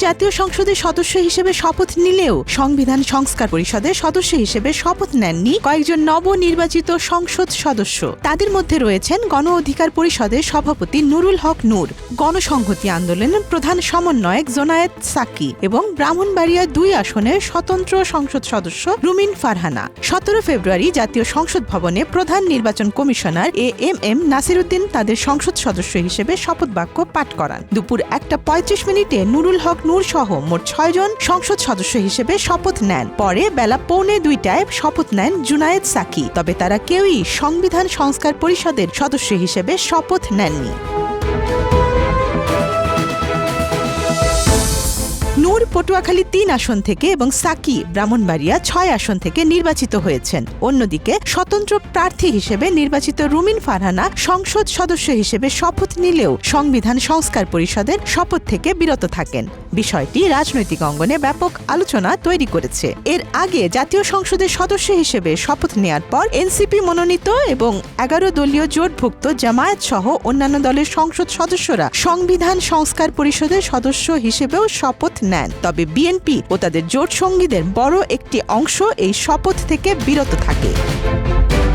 জাতীয় সংসদের সদস্য হিসেবে শপথ নিলেও সংবিধান সংস্কার পরিষদের সদস্য হিসেবে শপথ নেননি কয়েকজন নবনির্বাচিত সংসদ সদস্য। তাদের মধ্যে রয়েছেন গণ অধিকার পরিষদের সভাপতি নুরুল হক নূর, গণসংহতি আন্দোলনের প্রধান সমন্বয়ক জোনায়েদ সাকি এবং ব্রাহ্মণবাড়িয়া ২ আসনের স্বতন্ত্র সংসদ সদস্য রুমিন ফারহানা। ১৭ ফেব্রুয়ারি জাতীয় সংসদ ভবনে প্রধান নির্বাচন কমিশনার এম নাসিরউদ্দিন তাদের সংসদ সদস্য হিসেবে শপথ বাক্য পাঠ করান। দুপুর ১টা ৩৫ নুরুল হক নূর সহ মোট ৬ জন সংসদ সদস্য হিসেবে শপথ নেন। পরে বেলা ১:৩০টায় শপথ নেন জুনায়েদ সাকি, তবে তারা কেউই সংবিধান সংস্কার পরিষদের সদস্য হিসেবে শপথ নেননি। নূর পটুয়াখালী ৩ আসন থেকে এবং সাকি ব্রাহ্মণবাড়িয়া ৬ আসন থেকে নির্বাচিত হয়েছেন। অন্যদিকে স্বতন্ত্র প্রার্থী হিসেবে নির্বাচিত রুমিন ফারহানা সংসদ সদস্য হিসেবে শপথ নিলেও সংবিধান সংস্কার পরিষদের শপথ থেকে বিরত থাকেন। বিষয়টি রাজনৈতিক অঙ্গনে ব্যাপক আলোচনা তৈরি করেছে। এর আগে জাতীয় সংসদের সদস্য হিসেবে শপথ নেয়ার পর এনসিপি মনোনীত এবং ১১ দলীয় জোটভুক্ত জামায়াত সহ অন্যান্য দলের সংসদ সদস্যরা সংবিধান সংস্কার পরিষদের সদস্য হিসেবেও শপথ নেন। তবে বিএনপি ও তাদের জোট সঙ্গীদের বড় একটি অংশ এই শপথ থেকে বিরত থাকে।